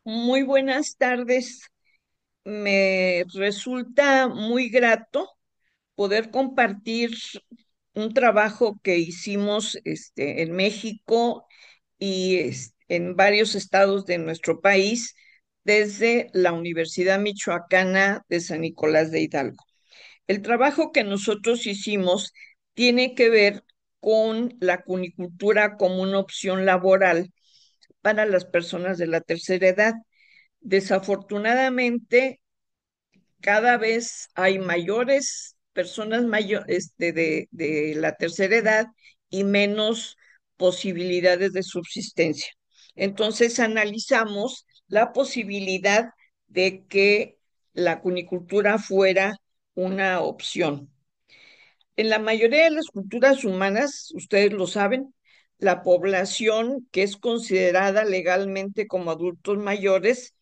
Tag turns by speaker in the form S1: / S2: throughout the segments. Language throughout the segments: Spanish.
S1: Muy buenas tardes. Me resulta muy grato poder compartir un trabajo que hicimos en México y en varios estados de nuestro país desde la Universidad Michoacana de San Nicolás de Hidalgo. El trabajo que nosotros hicimos tiene que ver con la cunicultura como una opción laboral para las personas de la tercera edad. Desafortunadamente, cada vez hay mayores personas de la tercera edad y menos posibilidades de subsistencia. Entonces analizamos la posibilidad de que la cunicultura fuera una opción. En la mayoría de las culturas humanas, ustedes lo saben, la población que es considerada legalmente como adultos mayores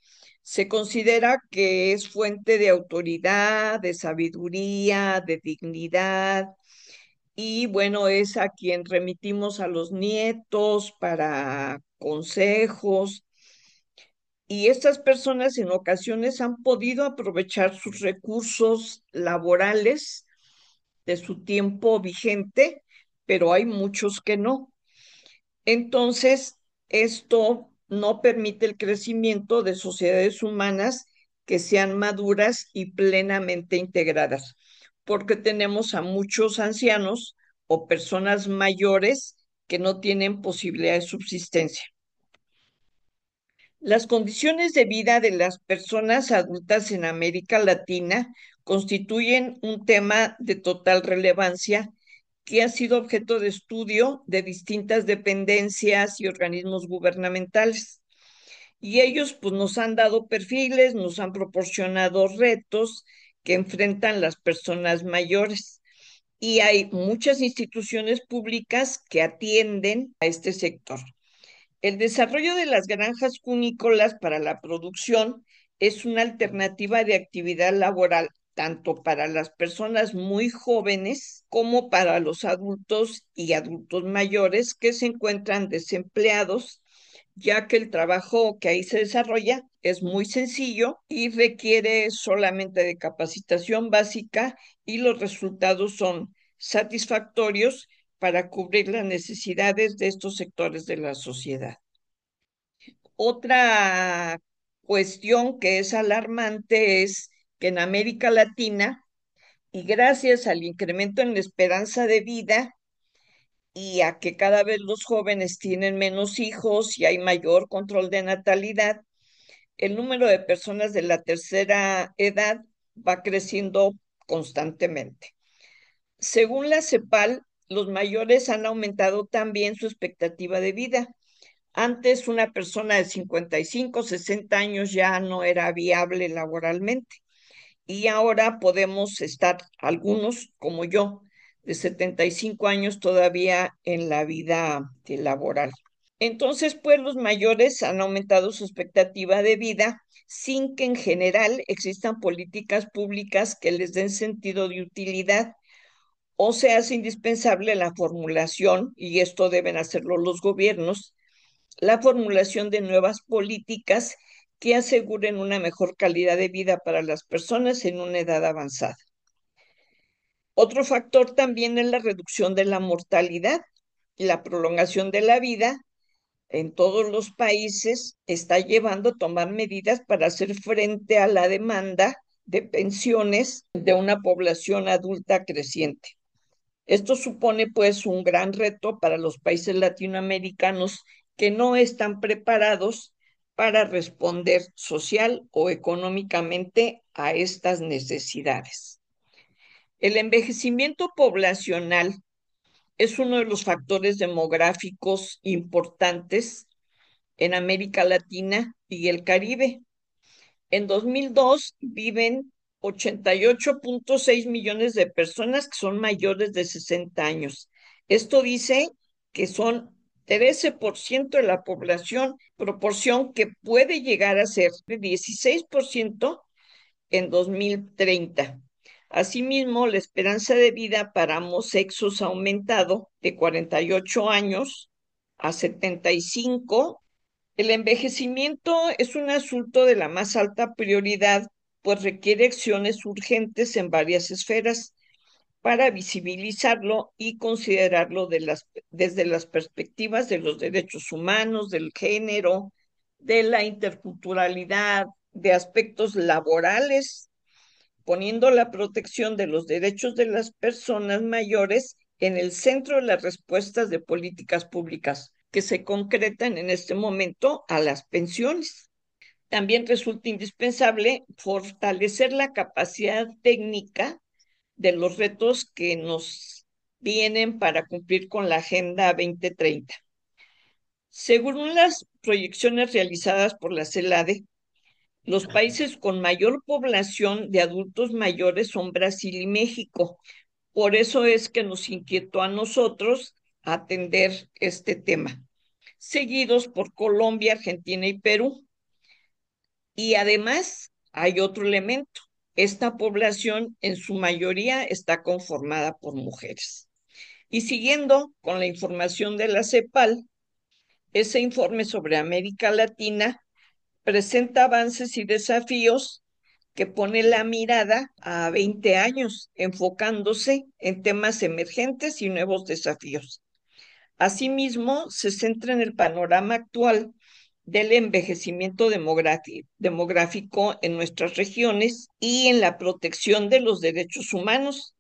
S1: se considera que es fuente de autoridad, de sabiduría, de dignidad, y bueno, es a quien remitimos a los nietos para consejos. Y estas personas en ocasiones han podido aprovechar sus recursos laborales de su tiempo vigente, pero hay muchos que no. Entonces, esto no permite el crecimiento de sociedades humanas que sean maduras y plenamente integradas, porque tenemos a muchos ancianos o personas mayores que no tienen posibilidad de subsistencia. Las condiciones de vida de las personas adultas en América Latina constituyen un tema de total relevancia que ha sido objeto de estudio de distintas dependencias y organismos gubernamentales. Y ellos pues nos han dado perfiles, nos han proporcionado retos que enfrentan las personas mayores. Y hay muchas instituciones públicas que atienden a este sector. El desarrollo de las granjas cunícolas para la producción es una alternativa de actividad laboral tanto para las personas muy jóvenes como para los adultos y adultos mayores que se encuentran desempleados, ya que el trabajo que ahí se desarrolla es muy sencillo y requiere solamente de capacitación básica, y los resultados son satisfactorios para cubrir las necesidades de estos sectores de la sociedad. Otra cuestión que es alarmante es que en América Latina, y gracias al incremento en la esperanza de vida y a que cada vez los jóvenes tienen menos hijos y hay mayor control de natalidad, el número de personas de la tercera edad va creciendo constantemente. Según la CEPAL, los mayores han aumentado también su expectativa de vida. Antes una persona de 55, 60 años ya no era viable laboralmente, y ahora podemos estar algunos como yo de 75 años todavía en la vida laboral. Entonces, pues los mayores han aumentado su expectativa de vida sin que en general existan políticas públicas que les den sentido de utilidad, o se hace indispensable la formulación, y esto deben hacerlo los gobiernos, la formulación de nuevas políticas que aseguren una mejor calidad de vida para las personas en una edad avanzada. Otro factor también es la reducción de la mortalidad. La prolongación de la vida en todos los países está llevando a tomar medidas para hacer frente a la demanda de pensiones de una población adulta creciente. Esto supone pues un gran reto para los países latinoamericanos que no están preparados para responder social o económicamente a estas necesidades. El envejecimiento poblacional es uno de los factores demográficos importantes en América Latina y el Caribe. En 2002 viven 88.6 millones de personas que son mayores de 60 años. Esto dice que son 13% de la población, proporción que puede llegar a ser de 16% en 2030. Asimismo, la esperanza de vida para ambos sexos ha aumentado de 48 años a 75 El envejecimiento es un asunto de la más alta prioridad, pues requiere acciones urgentes en varias esferas para visibilizarlo y considerarlo desde las perspectivas de los derechos humanos, del género, de la interculturalidad, de aspectos laborales, poniendo la protección de los derechos de las personas mayores en el centro de las respuestas de políticas públicas que se concretan en este momento a las pensiones. También resulta indispensable fortalecer la capacidad técnica de los retos que nos vienen para cumplir con la Agenda 2030. Según las proyecciones realizadas por la CELADE, los países con mayor población de adultos mayores son Brasil y México. Por eso es que nos inquietó a nosotros atender este tema, seguidos por Colombia, Argentina y Perú. Y además hay otro elemento. Esta población en su mayoría está conformada por mujeres. Y siguiendo con la información de la CEPAL, ese informe sobre América Latina presenta avances y desafíos que pone la mirada a 20 años, enfocándose en temas emergentes y nuevos desafíos. Asimismo, se centra en el panorama actual del envejecimiento demográfico en nuestras regiones y en la protección de los derechos humanos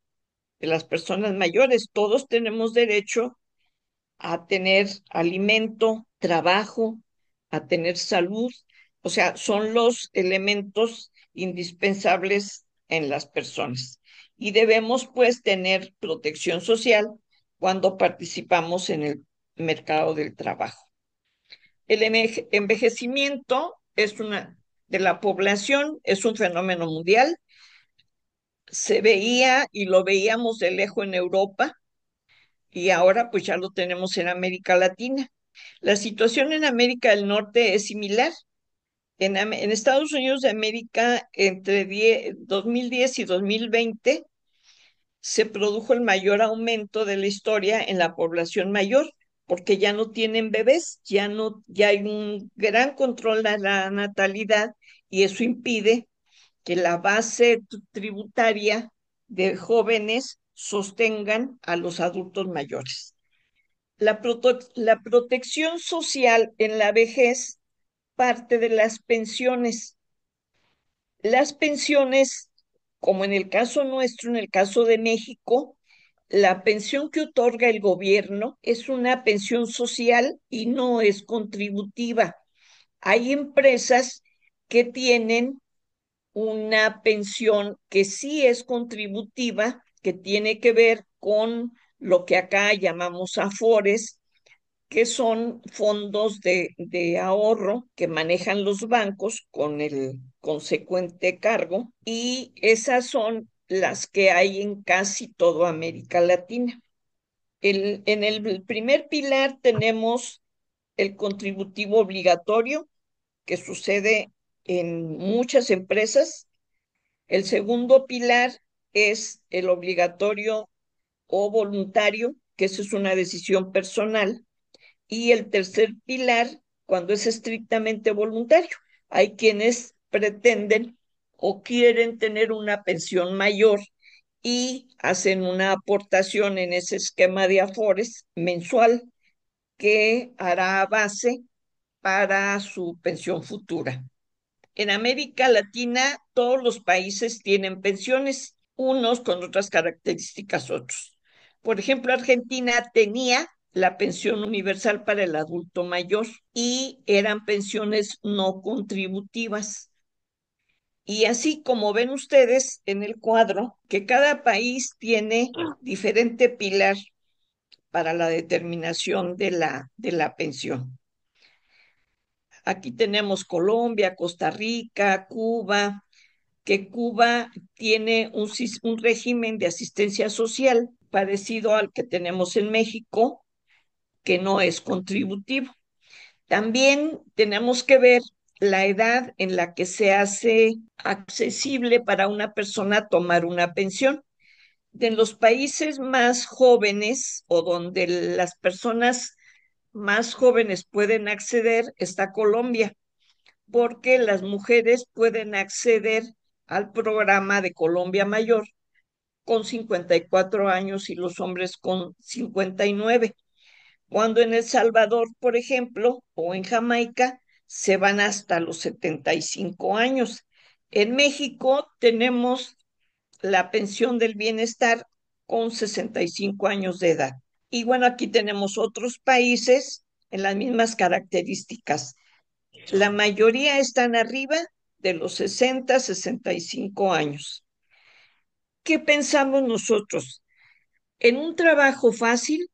S1: de las personas mayores. Todos tenemos derecho a tener alimento, trabajo, a tener salud. O sea, son los elementos indispensables en las personas. Y debemos, pues, tener protección social cuando participamos en el mercado del trabajo. El envejecimiento de la población es un fenómeno mundial. Se veía y lo veíamos de lejos en Europa y ahora pues ya lo tenemos en América Latina. La situación en América del Norte es similar. En Estados Unidos de América, entre 2010 y 2020, se produjo el mayor aumento de la historia en la población mayor, porque ya no tienen bebés, ya hay un gran control de la natalidad y eso impide que la base tributaria de jóvenes sostengan a los adultos mayores. La protección social en la vejez parte de las pensiones. Las pensiones, como en el caso nuestro, en el caso de México, la pensión que otorga el gobierno es una pensión social y no es contributiva. Hay empresas que tienen una pensión que sí es contributiva, que tiene que ver con lo que acá llamamos afores, que son fondos de ahorro que manejan los bancos con el consecuente cargo, y esas son las que hay en casi toda América Latina. En el primer pilar tenemos el contributivo obligatorio, que sucede en muchas empresas. El segundo pilar es el obligatorio o voluntario, que eso es una decisión personal. Y el tercer pilar, cuando es estrictamente voluntario. Hay quienes pretenden o quieren tener una pensión mayor y hacen una aportación en ese esquema de afores mensual que hará base para su pensión futura. En América Latina, todos los países tienen pensiones, unos con otras características, otros. Por ejemplo, Argentina tenía la pensión universal para el adulto mayor y eran pensiones no contributivas. Y así como ven ustedes en el cuadro, que cada país tiene diferente pilar para la determinación de la pensión. Aquí tenemos Colombia, Costa Rica, Cuba, que Cuba tiene un régimen de asistencia social parecido al que tenemos en México, que no es contributivo. También tenemos que ver la edad en la que se hace accesible para una persona tomar una pensión. En los países más jóvenes o donde las personas más jóvenes pueden acceder está Colombia, porque las mujeres pueden acceder al programa de Colombia Mayor con 54 años y los hombres con 59, cuando en El Salvador, por ejemplo, o en Jamaica, se van hasta los 75 años. En México tenemos la pensión del bienestar con 65 años de edad. Y bueno, aquí tenemos otros países en las mismas características. La mayoría están arriba de los 60, 65 años. ¿Qué pensamos nosotros? En un trabajo fácil,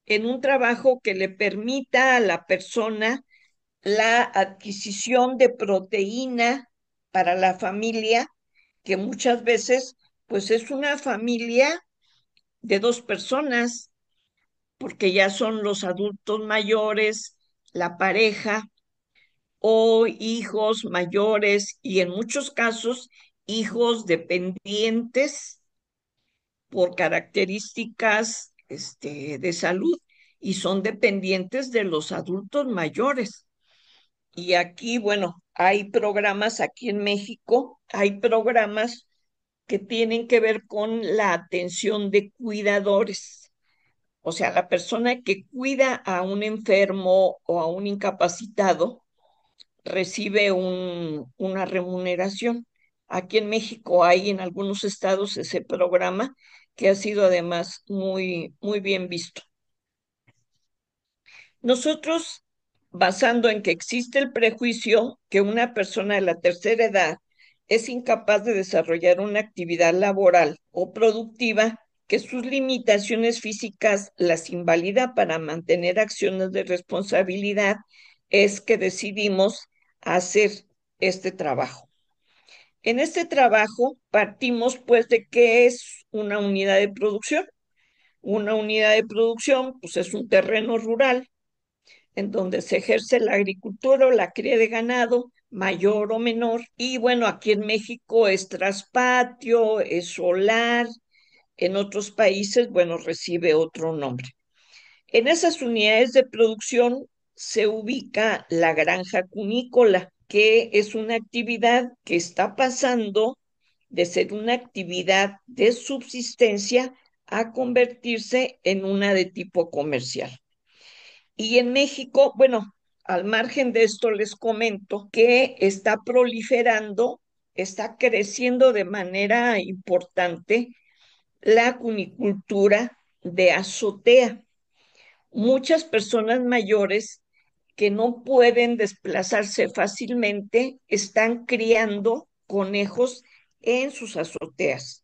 S1: en un trabajo que le permita a la persona la adquisición de proteína para la familia, que muchas veces pues es una familia de dos personas, porque ya son los adultos mayores, la pareja o hijos mayores y en muchos casos hijos dependientes por características de salud y son dependientes de los adultos mayores. Y aquí, bueno, hay programas aquí en México, hay programas que tienen que ver con la atención de cuidadores. O sea, la persona que cuida a un enfermo o a un incapacitado recibe una remuneración. Aquí en México hay en algunos estados ese programa que ha sido además muy, muy bien visto. Nosotros, basando en que existe el prejuicio que una persona de la tercera edad es incapaz de desarrollar una actividad laboral o productiva, que sus limitaciones físicas las invalida para mantener acciones de responsabilidad, es que decidimos hacer este trabajo. En este trabajo partimos pues de qué es una unidad de producción. Una unidad de producción pues es un terreno rural en donde se ejerce la agricultura o la cría de ganado, mayor o menor. Y bueno, aquí en México es traspatio, es solar, en otros países, bueno, recibe otro nombre. En esas unidades de producción se ubica la granja cunícola, que es una actividad que está pasando de ser una actividad de subsistencia a convertirse en una de tipo comercial. Y en México, bueno, al margen de esto les comento que está proliferando, está creciendo de manera importante la cunicultura de azotea. Muchas personas mayores que no pueden desplazarse fácilmente están criando conejos en sus azoteas.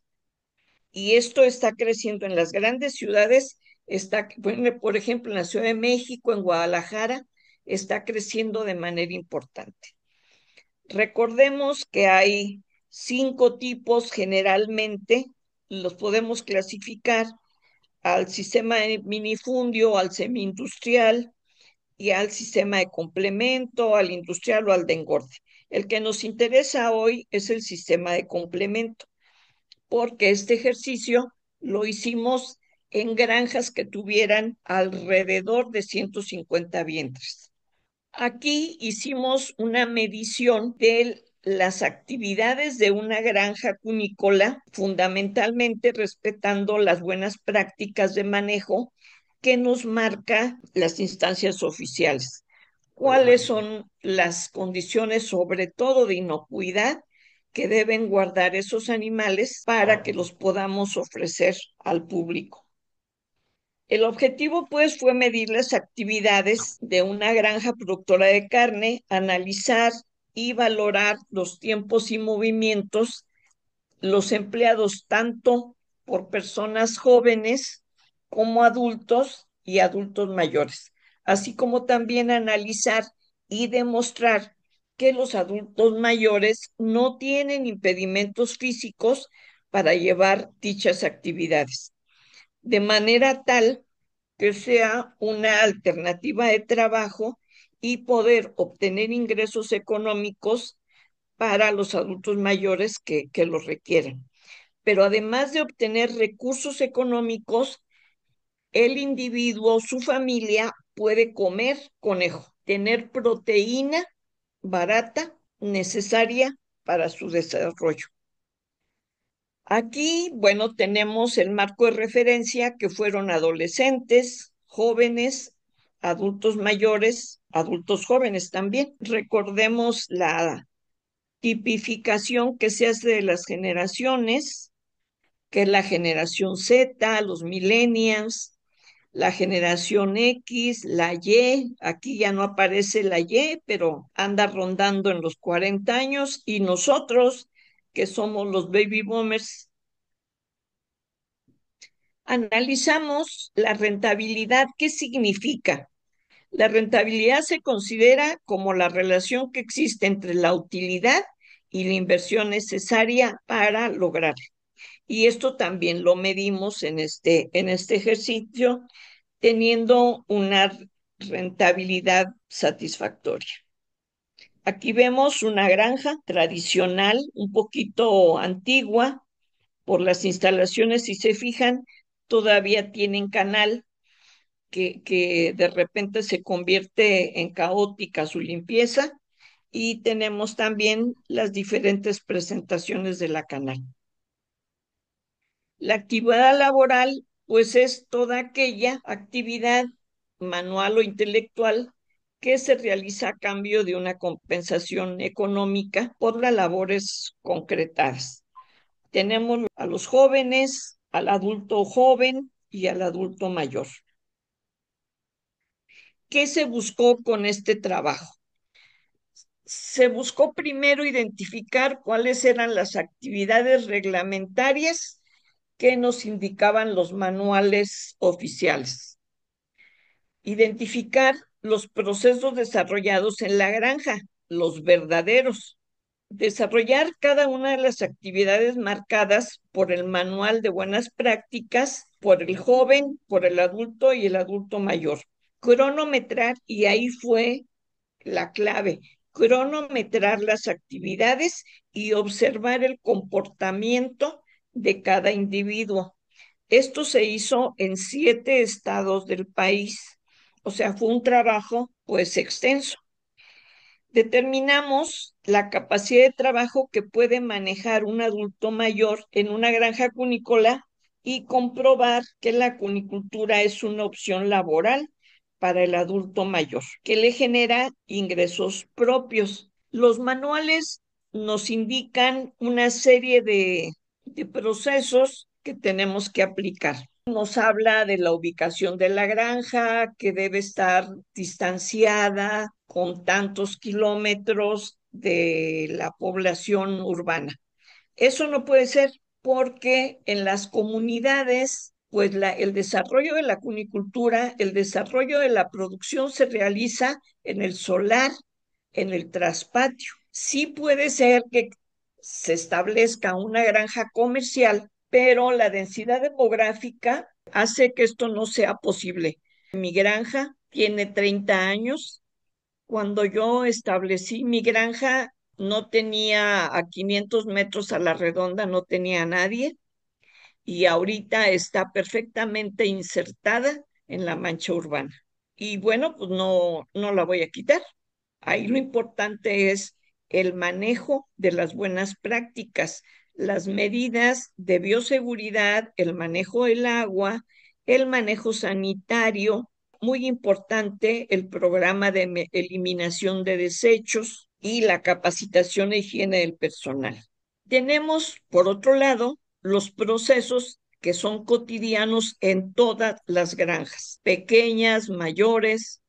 S1: Y esto está creciendo en las grandes ciudades, está, bueno, por ejemplo, en la Ciudad de México, en Guadalajara, está creciendo de manera importante. Recordemos que hay 5 tipos generalmente, los podemos clasificar al sistema de minifundio, al semi-industrial y al sistema de complemento, al industrial o al de engorde. El que nos interesa hoy es el sistema de complemento, porque este ejercicio lo hicimos en granjas que tuvieran alrededor de 150 vientres. Aquí hicimos una medición de las actividades de una granja cunícola, fundamentalmente respetando las buenas prácticas de manejo que nos marca las instancias oficiales. ¿Cuáles son las condiciones, sobre todo de inocuidad, que deben guardar esos animales para que los podamos ofrecer al público? El objetivo, pues, fue medir las actividades de una granja productora de carne, analizar y valorar los tiempos y movimientos, los empleados tanto por personas jóvenes como adultos y adultos mayores, así como también analizar y demostrar que los adultos mayores no tienen impedimentos físicos para llevar dichas actividades, de manera tal que sea una alternativa de trabajo y poder obtener ingresos económicos para los adultos mayores que los requieren. Pero además de obtener recursos económicos, el individuo, su familia, puede comer conejo, tener proteína barata, necesaria para su desarrollo. Aquí, bueno, tenemos el marco de referencia que fueron adolescentes, jóvenes, adultos mayores, adultos jóvenes también. Recordemos la tipificación que se hace de las generaciones, que es la generación Z, los millennials, la generación X, la Y, aquí ya no aparece la Y, pero anda rondando en los 40 años, y nosotros, que somos los baby boomers, analizamos la rentabilidad. ¿Qué significa? La rentabilidad se considera como la relación que existe entre la utilidad y la inversión necesaria para lograr. Y esto también lo medimos en este ejercicio, teniendo una rentabilidad satisfactoria. Aquí vemos una granja tradicional, un poquito antigua por las instalaciones. Si se fijan, todavía tienen canal que de repente se convierte en caótica su limpieza, y tenemos también las diferentes presentaciones de la canal. La actividad laboral, pues, es toda aquella actividad manual o intelectual que se realiza a cambio de una compensación económica por las labores concretadas. Tenemos a los jóvenes, al adulto joven y al adulto mayor. ¿Qué se buscó con este trabajo? Se buscó primero identificar cuáles eran las actividades reglamentarias que nos indicaban los manuales oficiales. Identificar los procesos desarrollados en la granja, los verdaderos. Desarrollar cada una de las actividades marcadas por el manual de buenas prácticas, por el joven, por el adulto y el adulto mayor. Cronometrar, y ahí fue la clave, cronometrar las actividades y observar el comportamiento de cada individuo. Esto se hizo en 7 estados del país, o sea, fue un trabajo pues extenso. Determinamos la capacidad de trabajo que puede manejar un adulto mayor en una granja cunícola y comprobar que la cunicultura es una opción laboral para el adulto mayor, que le genera ingresos propios. Los manuales nos indican una serie de procesos que tenemos que aplicar. Nos habla de la ubicación de la granja, que debe estar distanciada con tantos kilómetros de la población urbana. Eso no puede ser, porque en las comunidades, pues el desarrollo de la cunicultura, el desarrollo de la producción se realiza en el solar, en el traspatio. Sí puede ser que se establezca una granja comercial, pero la densidad demográfica hace que esto no sea posible. Mi granja tiene 30 años. Cuando yo establecí mi granja, no tenía a 500 metros a la redonda, no tenía a nadie, y ahorita está perfectamente insertada en la mancha urbana. Y bueno, pues no la voy a quitar. Ahí lo importante es el manejo de las buenas prácticas, las medidas de bioseguridad, el manejo del agua, el manejo sanitario, muy importante el programa de eliminación de desechos y la capacitación e higiene del personal. Tenemos, por otro lado, los procesos que son cotidianos en todas las granjas, pequeñas, mayores,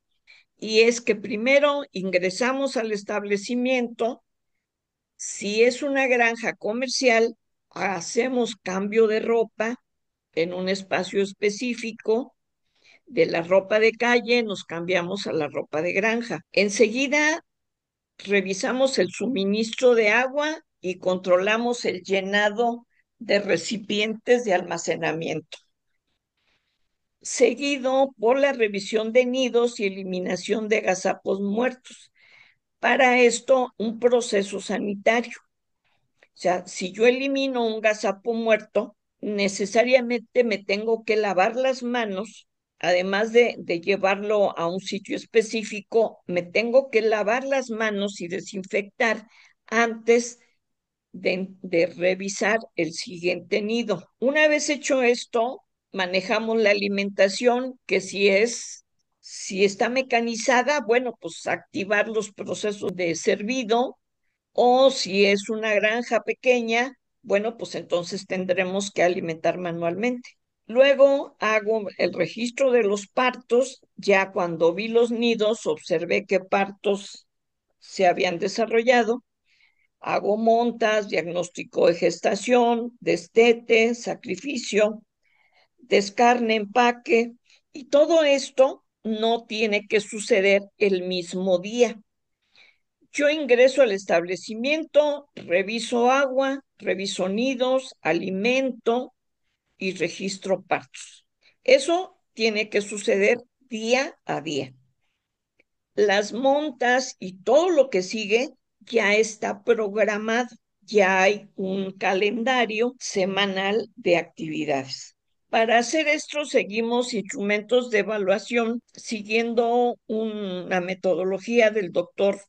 S1: y es que primero ingresamos al establecimiento. Si es una granja comercial, hacemos cambio de ropa en un espacio específico. De la ropa de calle nos cambiamos a la ropa de granja. Enseguida revisamos el suministro de agua y controlamos el llenado de recipientes de almacenamiento, seguido por la revisión de nidos y eliminación de gazapos muertos. Para esto, un proceso sanitario. O sea, si yo elimino un gazapo muerto, necesariamente me tengo que lavar las manos además de llevarlo a un sitio específico, me tengo que lavar las manos y desinfectar antes de revisar el siguiente nido. Una vez hecho esto, manejamos la alimentación, que si está mecanizada, bueno, pues activar los procesos de servido, o si es una granja pequeña, bueno, pues entonces tendremos que alimentar manualmente. Luego hago el registro de los partos. Ya cuando vi los nidos, observé qué partos se habían desarrollado. Hago montas, diagnóstico de gestación, destete, sacrificio, descarne, empaque, y todo esto no tiene que suceder el mismo día. Yo ingreso al establecimiento, reviso agua, reviso nidos, alimento y registro partos. Eso tiene que suceder día a día. Las montas y todo lo que sigue ya está programado. Ya hay un calendario semanal de actividades. Para hacer esto seguimos instrumentos de evaluación siguiendo una metodología del doctor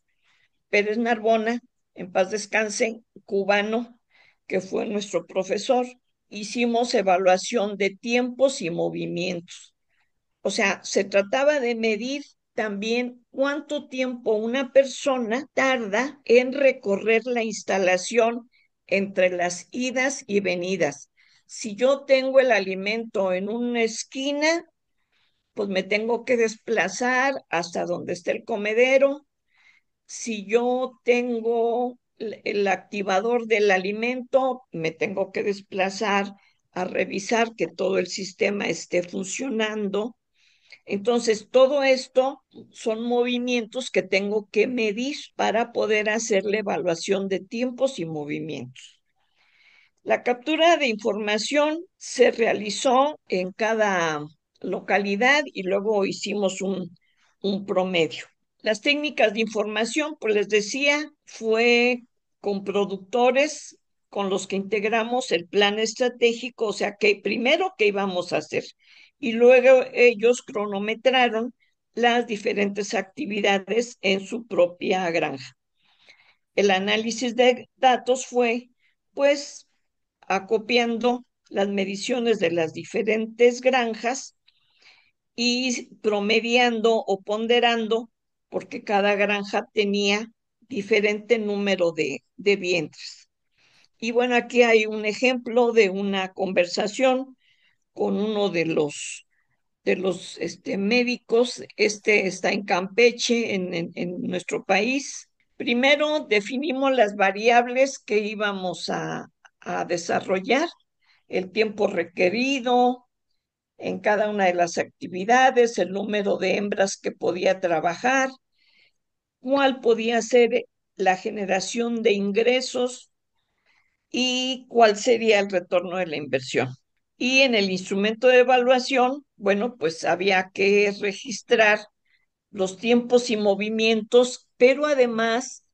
S1: Pérez Narbona, en paz descanse, cubano, que fue nuestro profesor. Hicimos evaluación de tiempos y movimientos. O sea, se trataba de medir también cuánto tiempo una persona tarda en recorrer la instalación entre las idas y venidas. Si yo tengo el alimento en una esquina, pues me tengo que desplazar hasta donde esté el comedero. Si yo tengo el activador del alimento, me tengo que desplazar a revisar que todo el sistema esté funcionando. Entonces, todo esto son movimientos que tengo que medir para poder hacer la evaluación de tiempos y movimientos. La captura de información se realizó en cada localidad y luego hicimos un promedio. Las técnicas de información, pues les decía, fue con productores con los que integramos el plan estratégico, o sea, que primero qué íbamos a hacer y luego ellos cronometraron las diferentes actividades en su propia granja. El análisis de datos fue, pues, acopiando las mediciones de las diferentes granjas y promediando o ponderando, porque cada granja tenía diferente número de vientres. Y bueno, aquí hay un ejemplo de una conversación con uno de los médicos. Este está en Campeche, en nuestro país. Primero definimos las variables que íbamos a desarrollar, el tiempo requerido en cada una de las actividades, el número de hembras que podía trabajar, cuál podía ser la generación de ingresos y cuál sería el retorno de la inversión. Y en el instrumento de evaluación, bueno, pues había que registrar los tiempos y movimientos, pero además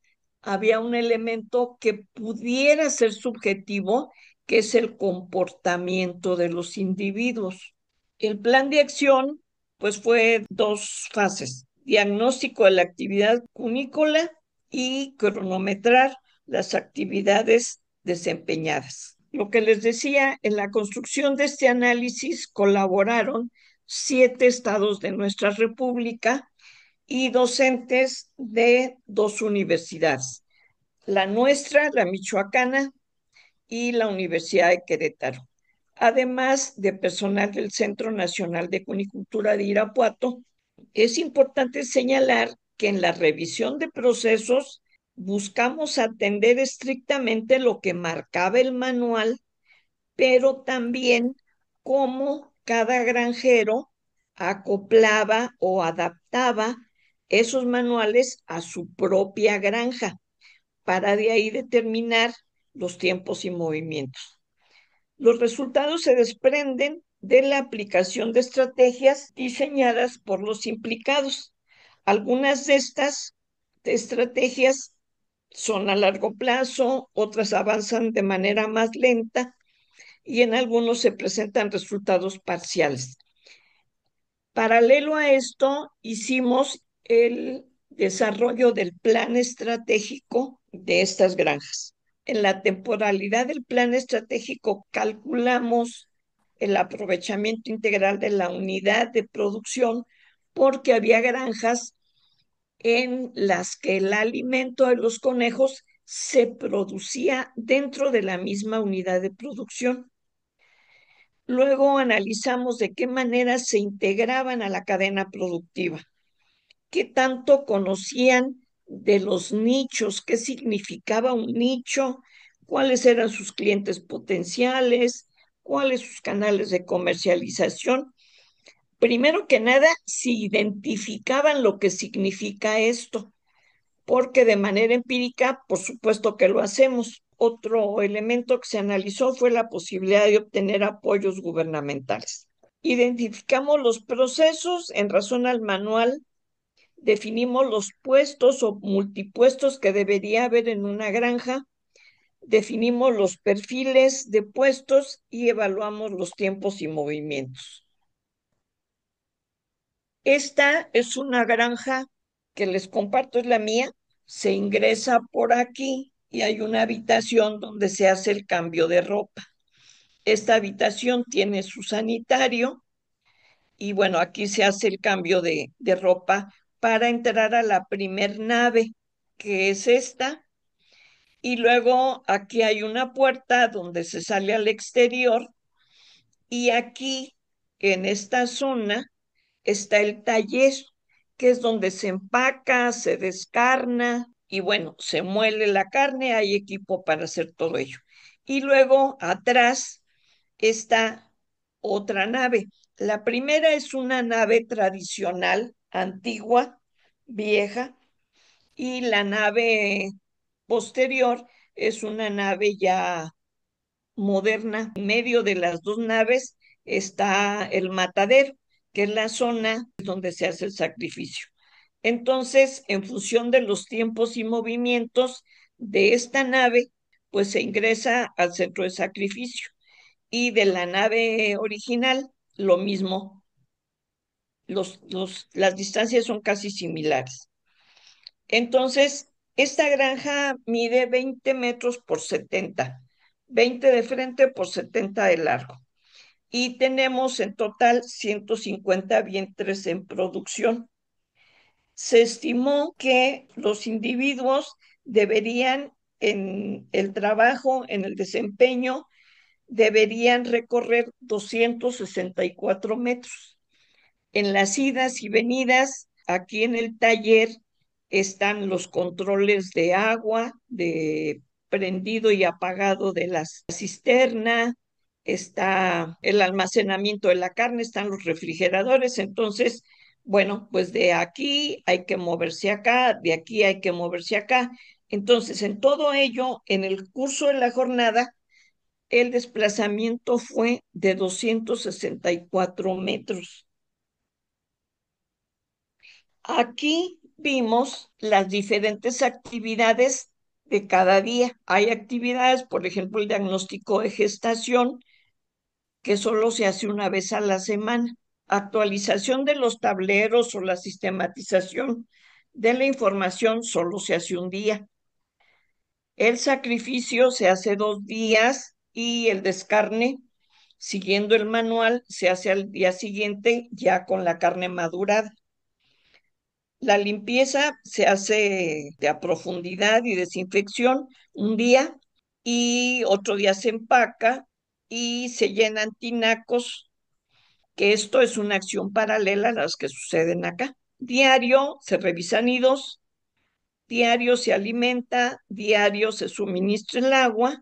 S1: había un elemento que pudiera ser subjetivo, que es el comportamiento de los individuos. El plan de acción, pues fue dos fases: diagnóstico de la actividad cunícola y cronometrar las actividades desempeñadas. Lo que les decía, en la construcción de este análisis colaboraron 7 estados de nuestra república y docentes de 2 universidades, la nuestra, la michoacana, y la Universidad de Querétaro, además de personal del Centro Nacional de Cunicultura de Irapuato. Es importante señalar que en la revisión de procesos buscamos atender estrictamente lo que marcaba el manual, pero también cómo cada granjero acoplaba o adaptaba esos manuales a su propia granja para de ahí determinar los tiempos y movimientos. Los resultados se desprenden de la aplicación de estrategias diseñadas por los implicados. Algunas de estas estrategias son a largo plazo, otras avanzan de manera más lenta y en algunos se presentan resultados parciales. Paralelo a esto, hicimos el desarrollo del plan estratégico de estas granjas. En la temporalidad del plan estratégico calculamos el aprovechamiento integral de la unidad de producción porque había granjas en las que el alimento de los conejos se producía dentro de la misma unidad de producción. Luego analizamos de qué manera se integraban a la cadena productiva, qué tanto conocían de los nichos, qué significaba un nicho, cuáles eran sus clientes potenciales, cuáles sus canales de comercialización. Primero que nada, si identificaban lo que significa esto, porque de manera empírica, por supuesto que lo hacemos. Otro elemento que se analizó fue la posibilidad de obtener apoyos gubernamentales. Identificamos los procesos en razón al manual, definimos los puestos o multipuestos que debería haber en una granja, definimos los perfiles de puestos y evaluamos los tiempos y movimientos. Esta es una granja que les comparto, es la mía. Se ingresa por aquí y hay una habitación donde se hace el cambio de ropa. Esta habitación tiene su sanitario y bueno, aquí se hace el cambio de ropa para entrar a la primer nave, que es esta, y luego aquí hay una puerta donde se sale al exterior y aquí en esta zona está el taller, que es donde se empaca, se descarna y bueno, se muele la carne, hay equipo para hacer todo ello. Y luego atrás está otra nave. La primera es una nave tradicional, antigua, vieja, y la nave posterior es una nave ya moderna. En medio de las dos naves está el matadero, que es la zona donde se hace el sacrificio. Entonces, en función de los tiempos y movimientos de esta nave, pues se ingresa al centro de sacrificio. Y de la nave original, lo mismo. Las distancias son casi similares. Entonces, esta granja mide 20 metros por 70, 20 de frente por 70 de largo. Y tenemos en total 150 vientres en producción. Se estimó que los individuos deberían, en el trabajo, en el desempeño, deberían recorrer 264 metros. En las idas y venidas, aquí en el taller, están los controles de agua, de prendido y apagado de la cisterna, está el almacenamiento de la carne, están los refrigeradores. Entonces, bueno, pues de aquí hay que moverse acá, de aquí hay que moverse acá. Entonces, en todo ello, en el curso de la jornada, el desplazamiento fue de 264 metros. Aquí vimos las diferentes actividades de cada día. Hay actividades, por ejemplo, el diagnóstico de gestación, que solo se hace una vez a la semana. Actualización de los tableros o la sistematización de la información solo se hace un día. El sacrificio se hace 2 días y el descarne, siguiendo el manual, se hace al día siguiente ya con la carne madurada. La limpieza se hace de a profundidad y desinfección un día y otro día se empaca y se llenan tinacos, que esto es una acción paralela a las que suceden acá. Diario se revisan nidos, diario se alimenta, diario se suministra el agua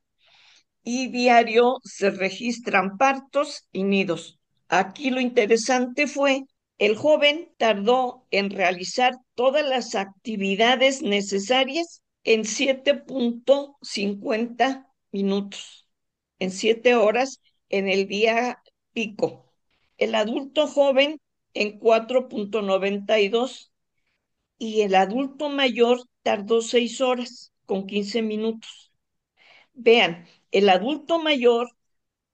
S1: y diario se registran partos y nidos. Aquí lo interesante fue, el joven tardó en realizar todas las actividades necesarias en 7.50 minutos, en 7 horas en el día pico. El adulto joven en 4.92 y el adulto mayor tardó 6 horas con 15 minutos. Vean, el adulto mayor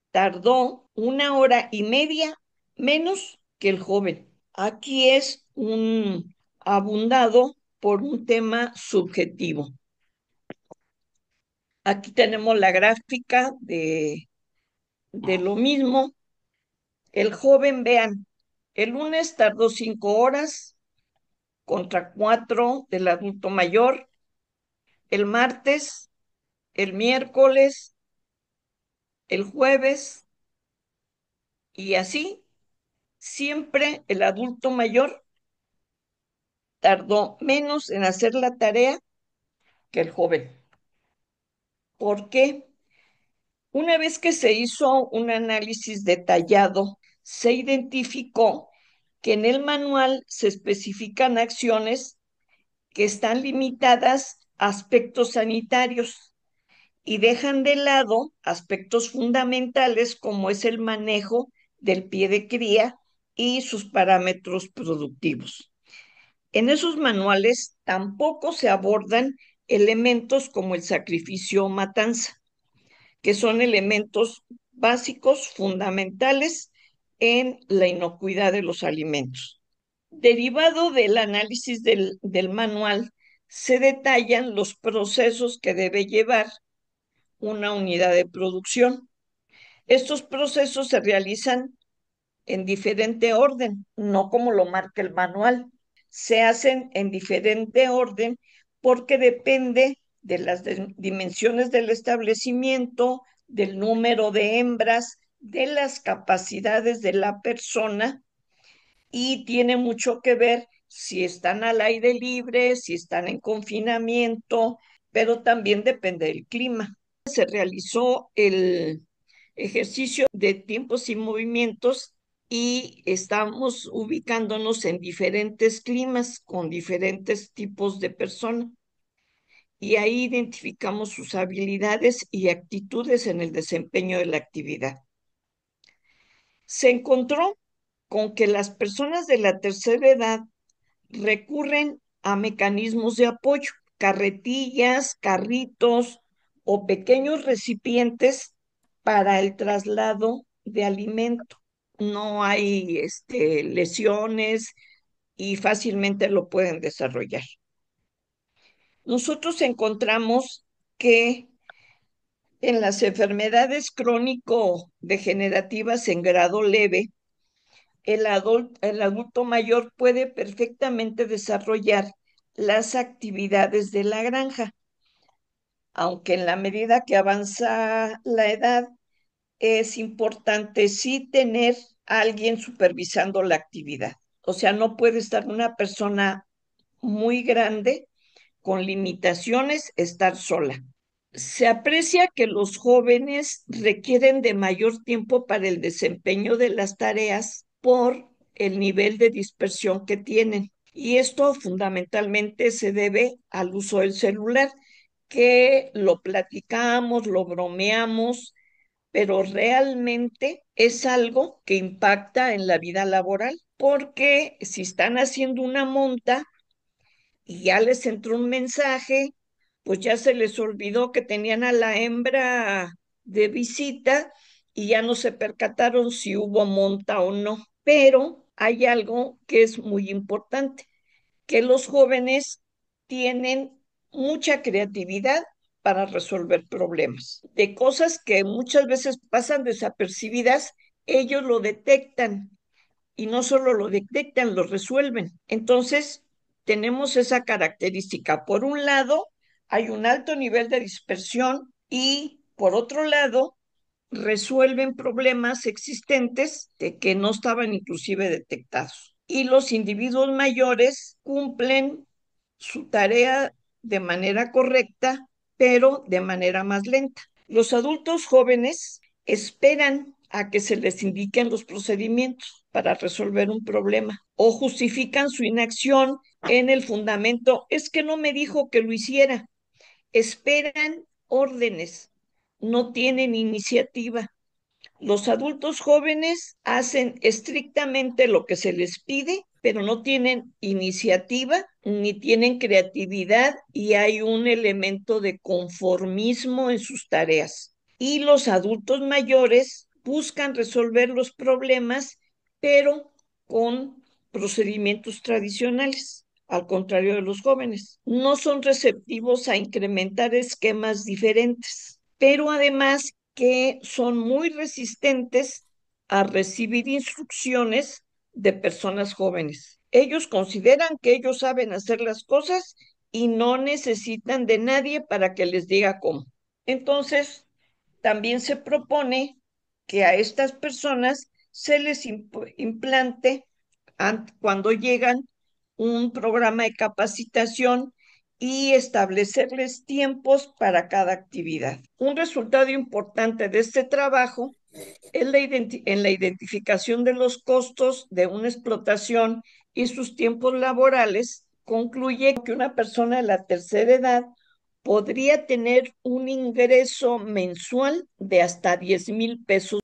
S1: tardó 1 hora y media menos que el joven. Aquí es un abundado por un tema subjetivo. Aquí tenemos la gráfica de lo mismo. El joven, vean, el lunes tardó 5 horas contra 4 del adulto mayor. El martes, el miércoles, el jueves y así. Siempre el adulto mayor tardó menos en hacer la tarea que el joven. ¿Por qué? Una vez que se hizo un análisis detallado, se identificó que en el manual se especifican acciones que están limitadas a aspectos sanitarios y dejan de lado aspectos fundamentales como es el manejo del pie de cría y sus parámetros productivos. En esos manuales tampoco se abordan elementos como el sacrificio o matanza, que son elementos básicos, fundamentales en la inocuidad de los alimentos. Derivado del análisis del manual, se detallan los procesos que debe llevar una unidad de producción. Estos procesos se realizan en diferente orden, no como lo marca el manual. Se hacen en diferente orden porque depende de las dimensiones del establecimiento, del número de hembras, de las capacidades de la persona y tiene mucho que ver si están al aire libre, si están en confinamiento, pero también depende del clima. Se realizó el ejercicio de tiempos y movimientos y estamos ubicándonos en diferentes climas con diferentes tipos de personas. Y ahí identificamos sus habilidades y actitudes en el desempeño de la actividad. Se encontró con que las personas de la tercera edad recurren a mecanismos de apoyo, carretillas, carritos o pequeños recipientes para el traslado de alimento. No hay lesiones y fácilmente lo pueden desarrollar. Nosotros encontramos que en las enfermedades crónico-degenerativas en grado leve, el adulto mayor puede perfectamente desarrollar las actividades de la granja, aunque en la medida que avanza la edad es importante sí tener a alguien supervisando la actividad. O sea, no puede estar una persona muy grande con limitaciones estar sola. Se aprecia que los jóvenes requieren de mayor tiempo para el desempeño de las tareas por el nivel de dispersión que tienen. Y esto fundamentalmente se debe al uso del celular, que lo platicamos, lo bromeamos, pero realmente es algo que impacta en la vida laboral, porque si están haciendo una monta, y ya les entró un mensaje, pues ya se les olvidó que tenían a la hembra de visita y ya no se percataron si hubo monta o no. Pero hay algo que es muy importante, que los jóvenes tienen mucha creatividad para resolver problemas. De cosas que muchas veces pasan desapercibidas, ellos lo detectan y no solo lo detectan, lo resuelven. Entonces, tenemos esa característica. Por un lado, hay un alto nivel de dispersión y por otro lado, resuelven problemas existentes de que no estaban inclusive detectados. Y los individuos mayores cumplen su tarea de manera correcta, pero de manera más lenta. Los adultos jóvenes esperan a que se les indiquen los procedimientos para resolver un problema o justifican su inacción en el fundamento, es que no me dijo que lo hiciera. Esperan órdenes, no tienen iniciativa. Los adultos jóvenes hacen estrictamente lo que se les pide, pero no tienen iniciativa ni tienen creatividad y hay un elemento de conformismo en sus tareas. Y los adultos mayores buscan resolver los problemas, pero con procedimientos tradicionales, al contrario de los jóvenes. No son receptivos a incrementar esquemas diferentes, pero además que son muy resistentes a recibir instrucciones de personas jóvenes. Ellos consideran que ellos saben hacer las cosas y no necesitan de nadie para que les diga cómo. Entonces, también se propone que a estas personas se les implante cuando llegan un programa de capacitación y establecerles tiempos para cada actividad. Un resultado importante de este trabajo es en la identificación de los costos de una explotación y sus tiempos laborales. Concluye que una persona de la tercera edad podría tener un ingreso mensual de hasta 10,000 pesos.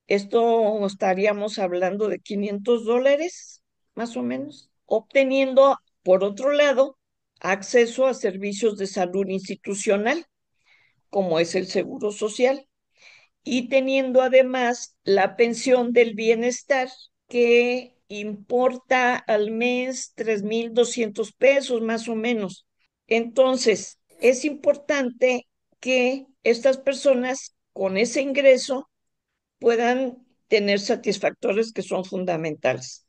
S1: Esto estaríamos hablando de $500, más o menos, obteniendo, por otro lado, acceso a servicios de salud institucional, como es el seguro social, y teniendo además la pensión del bienestar, que importa al mes 3,200 pesos, más o menos. Entonces, es importante que estas personas con ese ingreso puedan tener satisfactores que son fundamentales.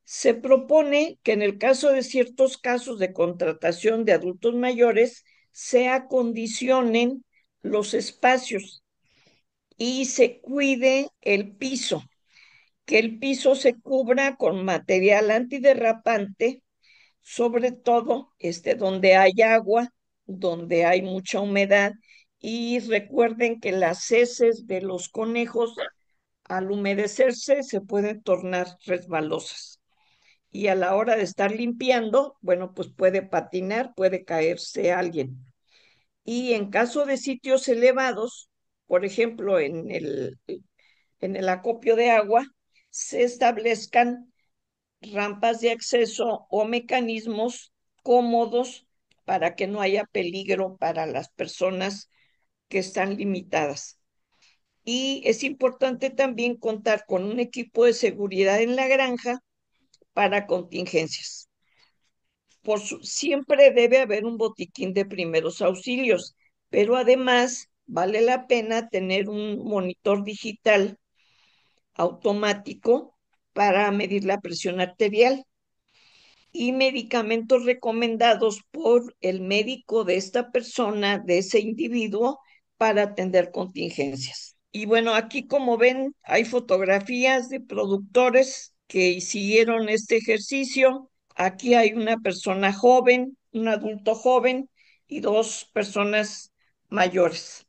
S1: Se propone que en el caso de ciertos casos de contratación de adultos mayores, se acondicionen los espacios y se cuide el piso, que el piso se cubra con material antiderrapante, sobre todo donde hay agua, donde hay mucha humedad, y recuerden que las heces de los conejos al humedecerse se pueden tornar resbalosas. Y a la hora de estar limpiando, bueno, pues puede patinar, puede caerse alguien. Y en caso de sitios elevados, por ejemplo, en el acopio de agua, se establezcan rampas de acceso o mecanismos cómodos para que no haya peligro para las personas que están limitadas. Y es importante también contar con un equipo de seguridad en la granja para contingencias. Siempre debe haber un botiquín de primeros auxilios, pero además vale la pena tener un monitor digital automático para medir la presión arterial y medicamentos recomendados por el médico de esta persona, de ese individuo, para atender contingencias. Y bueno, aquí como ven, hay fotografías de productores que siguieron este ejercicio. Aquí hay una persona joven, un adulto joven y dos personas mayores.